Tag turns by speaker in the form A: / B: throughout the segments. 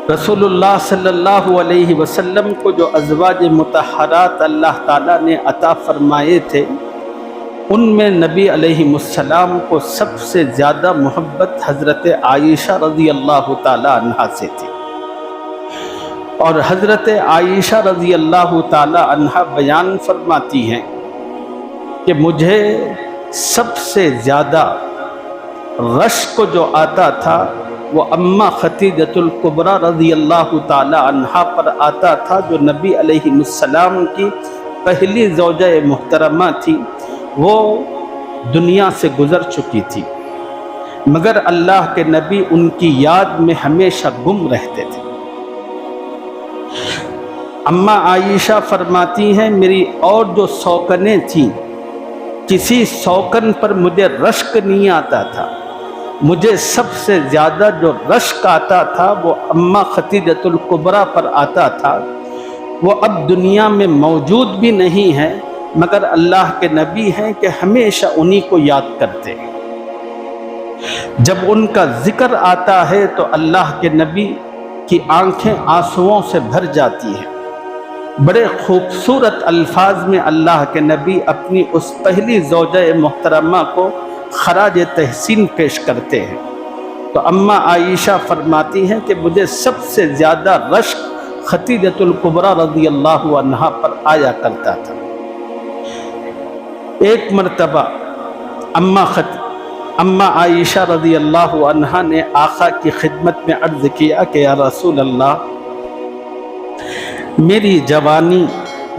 A: रसूलुल्लाह सल्लल्लाहु अलैहि वसल्लम को जो अज़वाज मुतहरात अल्लाह ताला ने अता फरमाए थे, उनमें नबी अलैहिमुस्सलाम को सबसे ज़्यादा मोहब्बत हज़रत आयशा रज़ी अल्लाह ताला अन्हा से थी। और हज़रत आयशा रज़ी अल्लाह ताला अन्हा बयान फरमाती हैं कि मुझे सबसे ज़्यादा रश्क जो आता था वो अम्मा खतीजतुल कुबरा रज़ी अल्लाह ताला अन्हा पर आता था, जो नबी अलैहिमुस्सलाम की पहली ज़ौजा मुहतरमा थी। वो दुनिया से गुज़र चुकी थी, मगर अल्लाह के नबी उनकी याद में हमेशा गुम रहते थे। अम्मा आयशा फरमाती हैं, मेरी और जो शौकनें थीं, किसी शौकन पर मुझे रश्क नहीं आता था। मुझे सबसे ज़्यादा जो रश्क आता था वो अम्मा खतीजतुल कुबरा पर आता था। वो अब दुनिया में मौजूद भी नहीं है, मगर अल्लाह के नबी हैं कि हमेशा उन्हीं को याद करते हैं। जब उनका ज़िक्र आता है तो अल्लाह के नबी की आंखें आंसुओं से भर जाती हैं। बड़े खूबसूरत अल्फाज में अल्लाह के नबी अपनी उस पहली ज़ौजा मुहतरमा को खराज तहसीन पेश करते हैं। तो अम्मा आयशा फरमाती हैं कि मुझे सबसे ज़्यादा रश्क खतीजतुल कुबरा रज़ी अल्लाह अन्हा पर आया करता था। एक मरतबा अम्मा आयशा रज़ी अल्लाह अन्हा ने आका की खिदमत में अर्ज़ किया कि या रसूल अल्लाह, मेरी जवानी,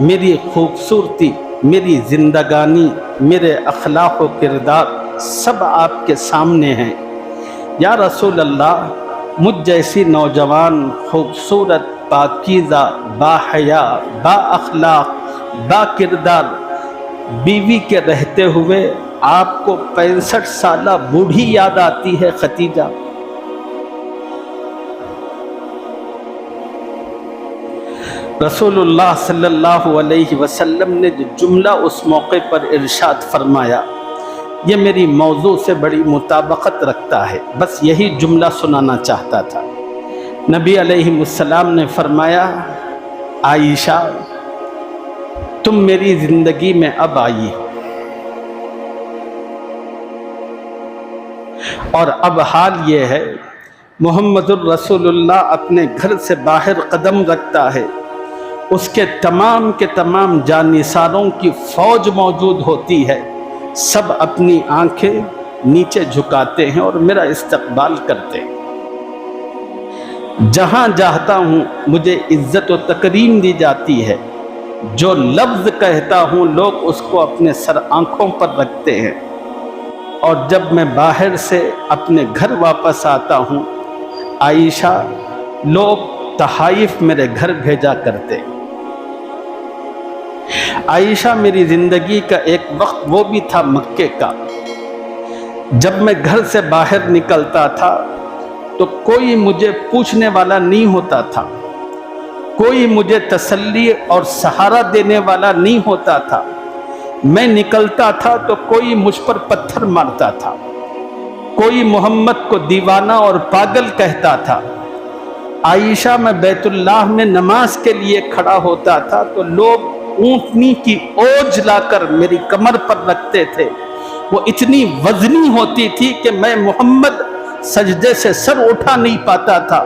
A: मेरी खूबसूरती, मेरी ज़िंदगानी, मेरे अखलाक़ व किरदार सब आपके सामने हैं। या रसूल अल्लाह, मुझ जैसी नौजवान, खूबसूरत, पाकीज़ा, बाहया, बाअखलाक़, बाकिरदार बीवी के रहते हुए आपको 65 साला बूढ़ी याद आती है खतीजा। रसूलुल्लाह सल्लल्लाहु अलैहि वसल्लम ने जो जुमला उस मौके पर इरशाद फरमाया, ये मेरी मौजू से बड़ी मुताबकत रखता है, बस यही जुमला सुनाना चाहता था। नबी अलैहिमुस्सलाम ने फरमाया, आयशा, तुम मेरी ज़िंदगी में अब आई हो, और अब हाल ये है, मुहम्मदुर रसूलुल्लाह अपने घर से बाहर कदम रखता है, उसके तमाम के तमाम जानिसारों की फ़ौज मौजूद होती है। सब अपनी आंखें नीचे झुकाते हैं और मेरा इस्तकबाल करते हैं। जहाँ जाता हूँ मुझे इज्जत व तकरीम दी जाती है। जो लफ्ज़ कहता हूँ लोग उसको अपने सर आँखों पर रखते हैं। और जब मैं बाहर से अपने घर वापस आता हूँ, आयशा, लोग तहाइफ मेरे घर भेजा करते। आयशा, मेरी ज़िंदगी का एक वक्त वो भी था मक्के का, जब मैं घर से बाहर निकलता था तो कोई मुझे पूछने वाला नहीं होता था, कोई मुझे तसल्ली और सहारा देने वाला नहीं होता था। मैं निकलता था तो कोई मुझ पर पत्थर मारता था, कोई मोहम्मद को दीवाना और पागल कहता था। आयशा, मैं बैतुल्लाह में नमाज के लिए खड़ा होता था तो लोग ऊँटनी की ओज लाकर मेरी कमर पर रखते थे। वो इतनी वजनी होती थी कि मैं मोहम्मद सजदे से सर उठा नहीं पाता था,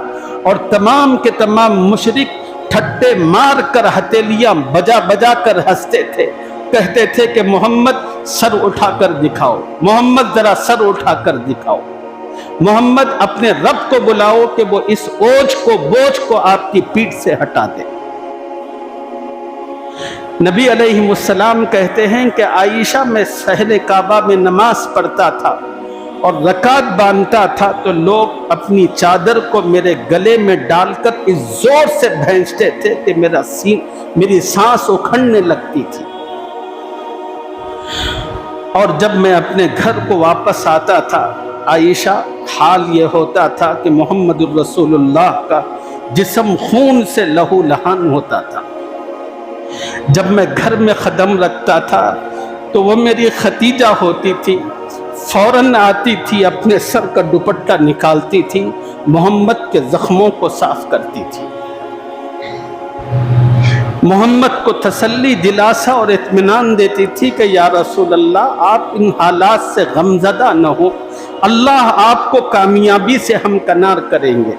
A: और तमाम के तमाम मुशरिक ठट्टे मार कर हथेलियाँ बजा बजा कर हंसते थे, कहते थे कि मोहम्मद सर उठाकर दिखाओ, मोहम्मद ज़रा सर उठाकर दिखाओ, मोहम्मद अपने रब को बुलाओ कि वो इस ओझ को, बोझ को आपकी पीठ से हटा दे। नबी अलैहिमुस्सलाम कहते हैं कि आयशा, मैं सहरे काबा में नमाज पढ़ता था और रकात बांधता था तो लोग अपनी चादर को मेरे गले में डालकर इस जोर से भींचते थे कि मेरी सांस उखड़ने लगती थी। और जब मैं अपने घर को वापस आता था, आयशा, हाल ये होता था कि मुहम्मदुर रसूलुल्लाह का जिस्म खून से लहू लहान होता था। जब मैं घर में कदम रखता था तो वो मेरी खतीजा होती थी, فوراً آتی تھی، اپنے سر کا دوپٹہ نکالتی تھی، محمد کے زخموں کو صاف کرتی تھی، محمد کو تسلی دلاسا اور اطمینان دیتی تھی کہ یا رسول اللہ آپ ان حالات سے غمزدہ نہ ہو، اللہ آپ کو کامیابی سے ہمکنار کریں گے۔